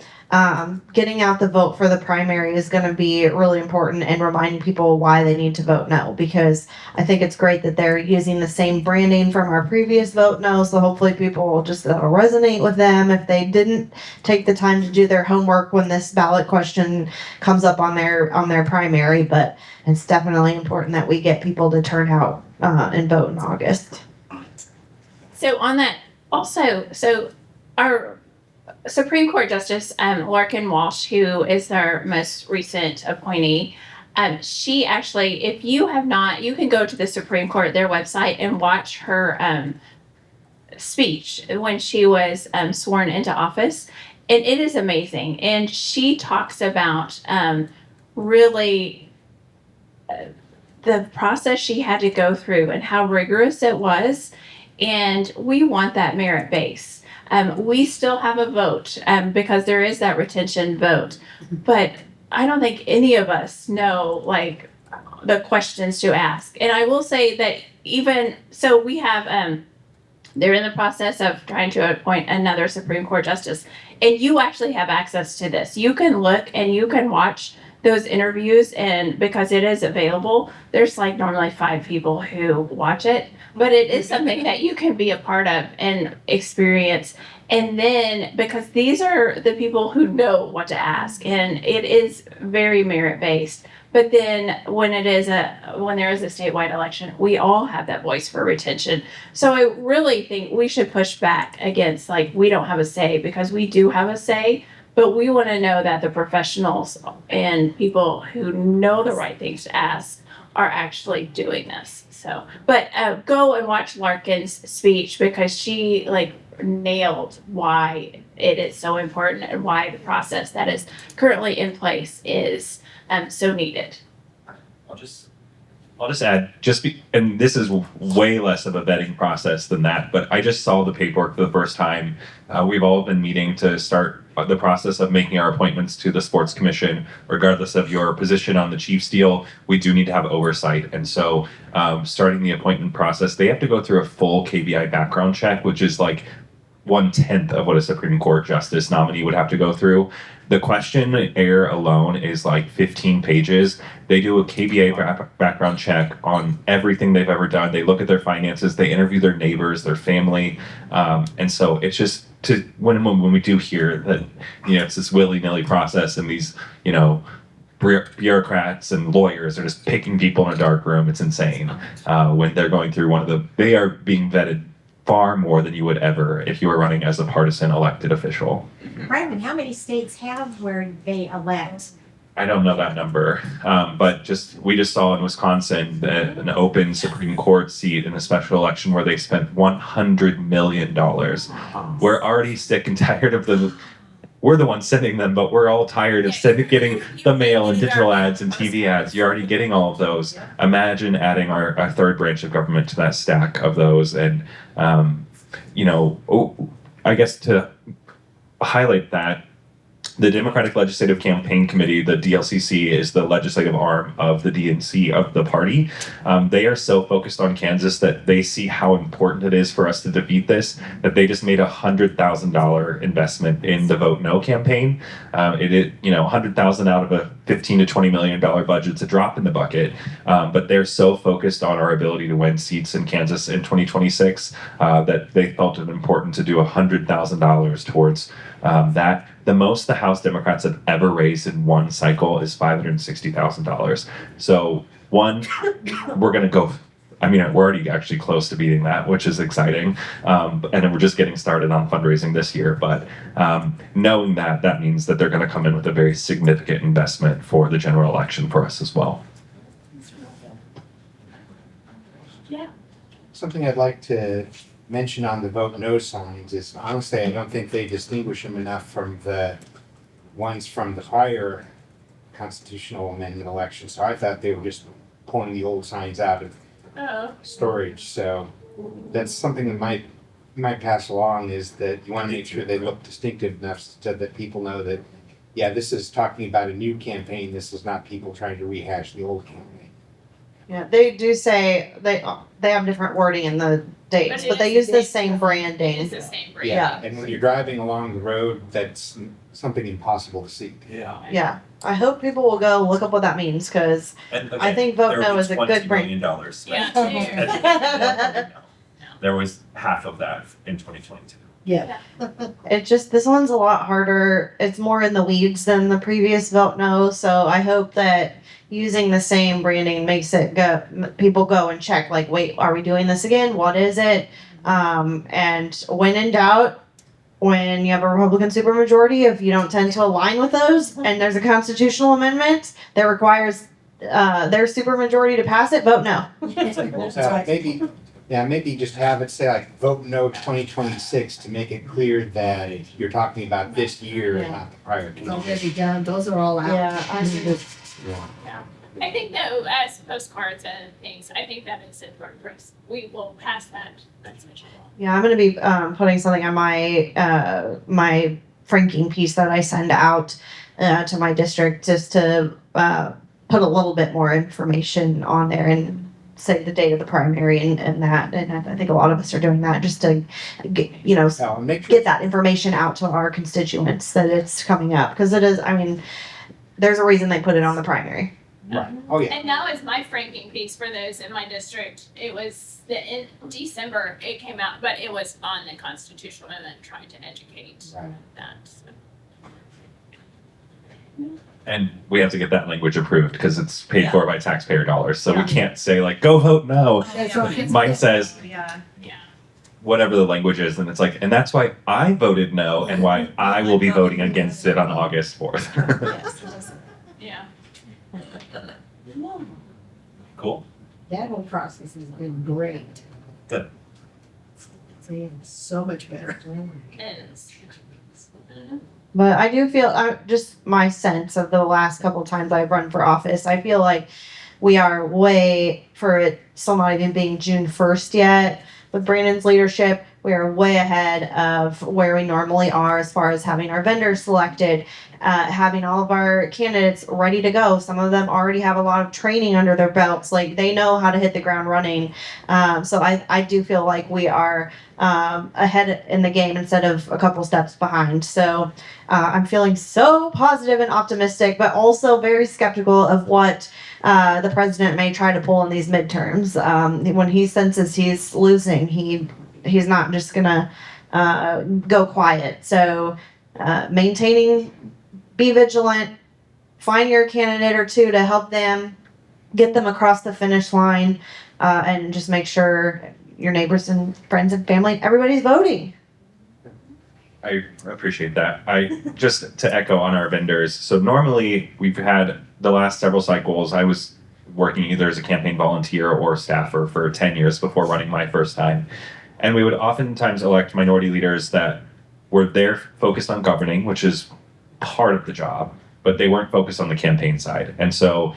Speaker 4: getting out the vote for the primary is going to be really important, and reminding people why they need to vote no, because I think it's great that they're using the same branding from our previous vote no, so hopefully people will just resonate with them if they didn't take the time to do their homework when this ballot question comes up on their primary. But it's definitely important that we get people to turn out and vote in August.
Speaker 1: So on that, also, so our Supreme Court Justice Larkin Walsh, who is our most recent appointee, she actually, if you have not, you can go to the Supreme Court, their website, and watch her speech when she was sworn into office. And it is amazing. And she talks about really the process she had to go through and how rigorous it was. And we want that merit base. We still have a vote because there is that retention vote, but I don't think any of us know like the questions to ask. And I will say that even so, we have they're in the process of trying to appoint another Supreme Court justice, and you actually have access to this. You can look and you can watch those interviews, and because it is available, there's like normally 5 people who watch it, but it is something that you can be a part of and experience. And then because these are the people who know what to ask, and it is very merit based. But then when there is a statewide election, we all have that voice for retention. So I really think we should push back against like we don't have a say, because we do have a say. But we want to know that the professionals and people who know the right things to ask are actually doing this. So, but go and watch Larkin's speech, because she like nailed why it is so important and why the process that is currently in place is so needed.
Speaker 5: I'll just add, and this is way less of a vetting process than that, but I just saw the paperwork for the first time. We've all been meeting to start the process of making our appointments to the sports commission. Regardless of your position on the Chiefs deal, we do need to have oversight. And so starting the appointment process, they have to go through a full KBI background check, which is like 1/10 of what a Supreme Court justice nominee would have to go through. The questionnaire alone is like 15 pages. They do a KBA background check on everything they've ever done. They look at their finances. They interview their neighbors, their family. And so it's just when we do hear that, it's this willy-nilly process, and these, bureaucrats and lawyers are just picking people in a dark room. It's insane. When they're going through they are being vetted far more than you would ever if you were running as a partisan elected official.
Speaker 9: Brandon, how many states have where they elect?
Speaker 5: I don't know that number, but we just saw in Wisconsin an open Supreme Court seat in a special election where they spent $100 million. We're already sick and tired of we're the ones sending them, but we're all tired of getting the mail and digital ads and TV ads. You're already getting all of those. Imagine adding our third branch of government to that stack of those. And, I guess to highlight that, the Democratic Legislative Campaign Committee, the DLCC, is the legislative arm of the DNC of the party. They are so focused on Kansas that they see how important it is for us to defeat this, that they just made $100,000 investment in the Vote No campaign. $100,000 out of a $15 to $20 million budget's a drop in the bucket, but they're so focused on our ability to win seats in Kansas in 2026 that they felt it important to do $100,000 towards that. The most the House Democrats have ever raised in one cycle is $560,000. So we're going to go. I mean, we're already actually close to beating that, which is exciting. And then we're just getting started on fundraising this year. But knowing that means that they're going to come in with a very significant investment for the general election for us as well.
Speaker 1: Yeah.
Speaker 3: Something I'd like to mention on the vote no signs is, honestly, I don't think they distinguish them enough from the ones from the prior constitutional amendment election. So I thought they were just pulling the old signs out of storage. So that's something that might pass along, is that you want to make sure they look distinctive enough so that people know that, yeah, this is talking about a new campaign. This is not people trying to rehash the old campaign.
Speaker 4: Yeah, they do say they have different wording in the dates, but they use the same branding.
Speaker 1: It's the same brand.
Speaker 4: Yeah.
Speaker 3: And when you're driving along the road, that's something impossible to see.
Speaker 4: Yeah. I hope people will go look up what that means, because I think Vote No is a good brand.
Speaker 1: Yeah.
Speaker 5: There was half of that in 2022.
Speaker 7: Yeah.
Speaker 4: This one's a lot harder. It's more in the weeds than the previous Vote No. So I hope that using the same branding makes it people go and check, like, wait, are we doing this again? What is it? And when in doubt, when you have a Republican supermajority, if you don't tend to align with those, and there's a constitutional amendment that requires their supermajority to pass it, vote no.
Speaker 3: Maybe just have it say, like, vote no 2026 to make it clear that you're talking about this year and not the prior.
Speaker 7: Already done, those are all out.
Speaker 1: I think though, as postcards and things, I think that is it for Chris. We will pass that message along.
Speaker 4: Yeah, I'm gonna be putting something on my my franking piece that I send out to my district, just to put a little bit more information on there and say the date of the primary and that. And I think a lot of us are doing that just to get get that information out to our constituents that it's coming up, because it is. I mean, there's a reason they put it on the primary.
Speaker 3: Right. Oh yeah.
Speaker 1: And that was my franking piece for those in my district. It was in December it came out, but it was on the constitutional amendment, trying to educate that. So.
Speaker 5: And we have to get that language approved because it's paid for by taxpayer dollars. So we can't say, like, go vote no. Mine says whatever the language is, and it's like, and that's why I voted no, and why I will be voting against it on August 4th.
Speaker 1: Yeah.
Speaker 5: Cool.
Speaker 7: That whole process has been great.
Speaker 5: Good.
Speaker 7: So much better.
Speaker 4: But I do feel, just my sense of the last couple of times I've run for office, I feel like we are way, for it still not even being June 1st yet, with Brandon's leadership, we are way ahead of where we normally are as far as having our vendors selected, having all of our candidates ready to go. Some of them already have a lot of training under their belts, like they know how to hit the ground running. So I do feel like we are ahead in the game instead of a couple steps behind. So I'm feeling so positive and optimistic, but also very skeptical of what the president may try to pull in these midterms. When he senses he's losing, he's not just gonna go quiet. So maintaining, be vigilant, find your candidate or two to help them get them across the finish line, and just make sure your neighbors and friends and family, everybody's voting.
Speaker 5: I appreciate that. Just to echo on our vendors. So normally we've had the last several cycles, I was working either as a campaign volunteer or staffer for 10 years before running my first time. And we would oftentimes elect minority leaders that were there focused on governing, which is part of the job, but they weren't focused on the campaign side. And so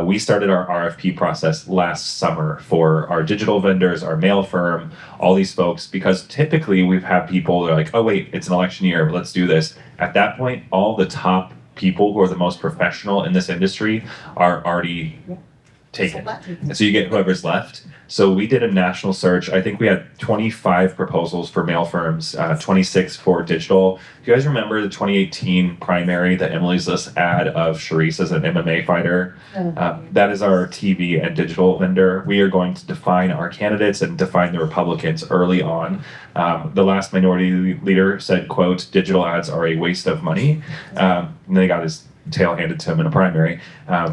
Speaker 5: we started our RFP process last summer for our digital vendors, our mail firm, all these folks, because typically we've had people, they're like, oh wait, it's an election year, let's do this. At that point, all the top people who are the most professional in this industry are already taken. And so you get whoever's left. So we did a national search. I think we had 25 proposals for mail firms, 26 for digital. Do you guys remember the 2018 primary, the Emily's List ad of Ruiz as an MMA fighter? That is our TV and digital vendor. We are going to define our candidates and define the Republicans early on. The last minority leader said, quote, digital ads are a waste of money. And then he got his tail handed to him in a primary,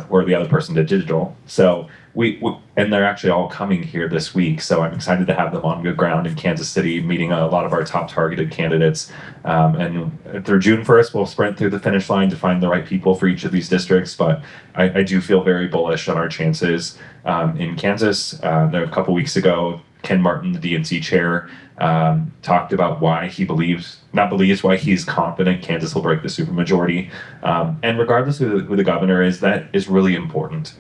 Speaker 5: where the other person did digital. So we and they're actually all coming here this week. So I'm excited to have them on good ground in Kansas City, meeting a lot of our top targeted candidates. And through June 1st, we'll sprint through the finish line to find the right people for each of these districts. But I do feel very bullish on our chances in Kansas. There a couple weeks ago, Ken Martin, the DNC chair, talked about why he why he's confident Kansas will break the supermajority. And regardless of who the governor is, that is really important.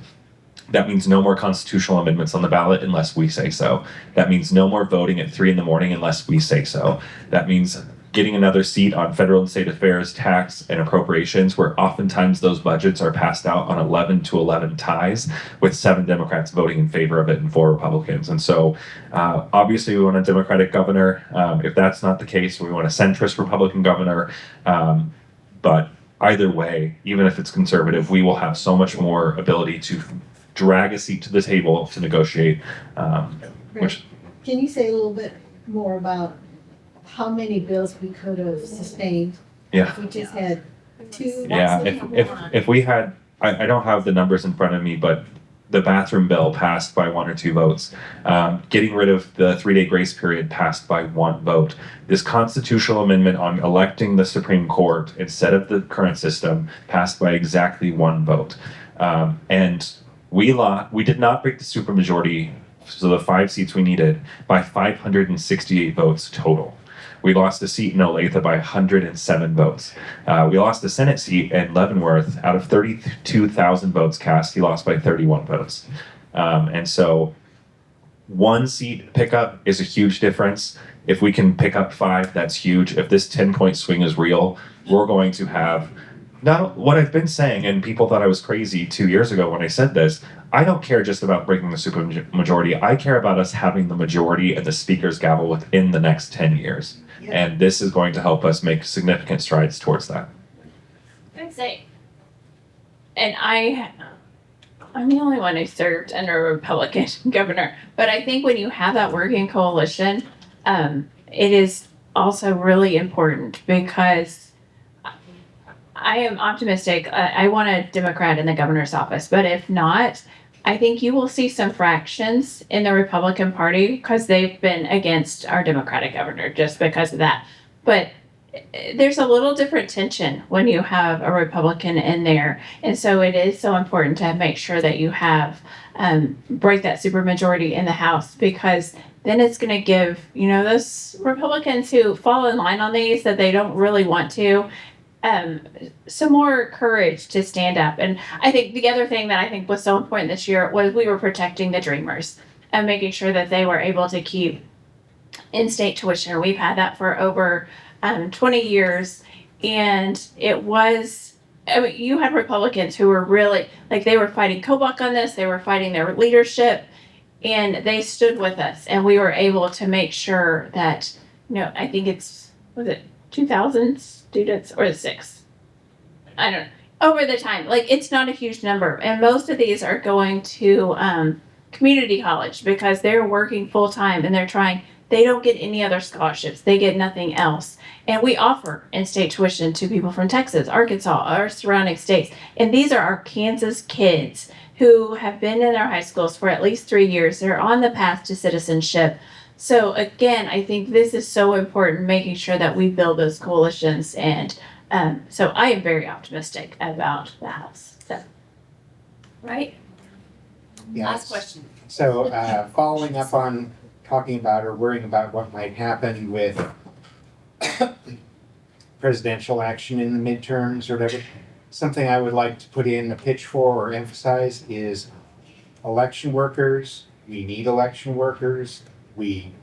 Speaker 5: That means no more constitutional amendments on the ballot unless we say so. That means no more voting at 3 a.m. unless we say so. That means getting another seat on federal and state affairs, tax, and appropriations, where oftentimes those budgets are passed out on 11-11 ties, with 7 Democrats voting in favor of it and 4 Republicans. And so obviously we want a Democratic governor. If that's not the case, we want a centrist Republican governor. But either way, even if it's conservative, we will have so much more ability to drag a seat to the table to negotiate. Which
Speaker 7: Can you say a little bit more about how many bills we could have sustained?
Speaker 5: Yeah.
Speaker 7: If we just had 2.
Speaker 5: Yeah, if we had, I don't have the numbers in front of me, but the bathroom bill passed by 1 or 2 votes. Getting rid of the 3-day grace period passed by 1 vote. This constitutional amendment on electing the Supreme Court instead of the current system passed by exactly 1 vote. And we did not break the supermajority, so the 5 seats we needed, by 568 votes total. We lost a seat in Olathe by 107 votes. We lost the Senate seat in Leavenworth. Out of 32,000 votes cast, he lost by 31 votes. And so 1 seat pickup is a huge difference. If we can pick up 5, that's huge. If this 10-point swing is real, we're going to have not what I've been saying, and people thought I was crazy 2 years ago when I said this. I don't care just about breaking the supermajority. I care about us having the majority and the speaker's gavel within the next 10 years. Yeah. And this is going to help us make significant strides towards that.
Speaker 1: I'd say, and I'm the only one who served under a Republican governor, but I think when you have that working coalition, it is also really important because I am optimistic. I want a Democrat in the governor's office, but if not, I think you will see some fractions in the Republican Party because they've been against our Democratic governor just because of that. But there's a little different tension when you have a Republican in there. And so it is so important to make sure that you have break that supermajority in the House, because then it's going to give, those Republicans who fall in line on these that they don't really want to, some more courage to stand up. And I think the other thing that I think was so important this year was we were protecting the Dreamers and making sure that they were able to keep in-state tuition. We've had that for over 20 years. And it was, you had Republicans who were really, they were fighting Kobach on this. They were fighting their leadership. And they stood with us. And we were able to make sure that, I think was it 2,000 students or 6? I don't know. Over the time, it's not a huge number. And most of these are going to community college because they're working full time and they don't get any other scholarships. They get nothing else. And we offer in-state tuition to people from Texas, Arkansas, our surrounding states. And these are our Kansas kids who have been in our high schools for at least 3 years. They're on the path to citizenship. So again, I think this is so important, making sure that we build those coalitions. And so I am very optimistic about the House. So, right?
Speaker 3: Yes.
Speaker 1: Last question.
Speaker 3: So following up on talking about or worrying about what might happen with presidential action in the midterms or whatever. Something I would like to put in a pitch for or emphasize is election workers. We need election workers. We,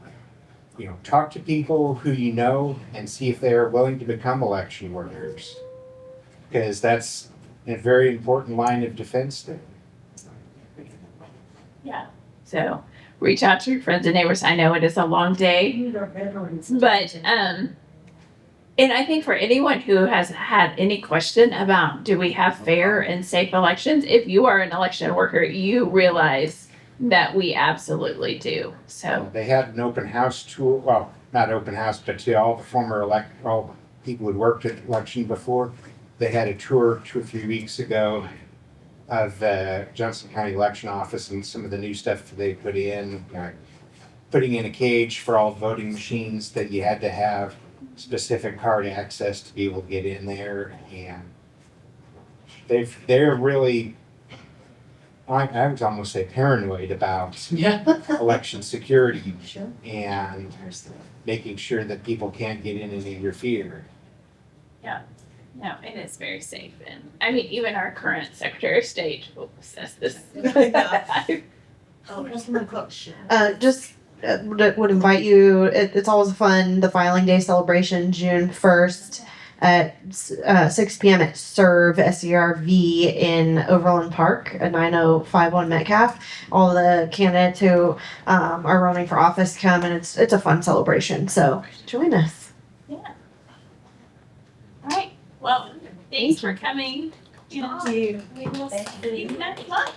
Speaker 3: talk to people who you know and see if they are willing to become election workers. Because that's a very important line of defense there.
Speaker 1: Yeah. So reach out to your friends and neighbors. I know it is a long day, but and I think for anyone who has had any question about do we have fair and safe elections, if you are an election worker, you realize that we absolutely do. So
Speaker 3: They had an open house tour, well, not open house, but to all the former all people who'd worked at election before, they had a tour 2 or 3 weeks ago of the Johnson County Election Office and some of the new stuff that they put in, putting in a cage for all voting machines that you had to have specific card access to be able to get in there, and they're really, I would almost say paranoid about election security
Speaker 7: Sure.
Speaker 3: and making sure that people can't get in and interfere.
Speaker 1: no, it is very safe. And I mean, even our current Secretary of State says this.
Speaker 4: Just would invite you. It's always fun. The filing day celebration, June 1st at 6 p.m. at Serve SERV in Overland Park at 9051 Metcalf. All the candidates who are running for office come, and it's a fun celebration. So join us.
Speaker 1: All right. Well, thanks for coming.
Speaker 9: Thank you.
Speaker 1: We will see you next month.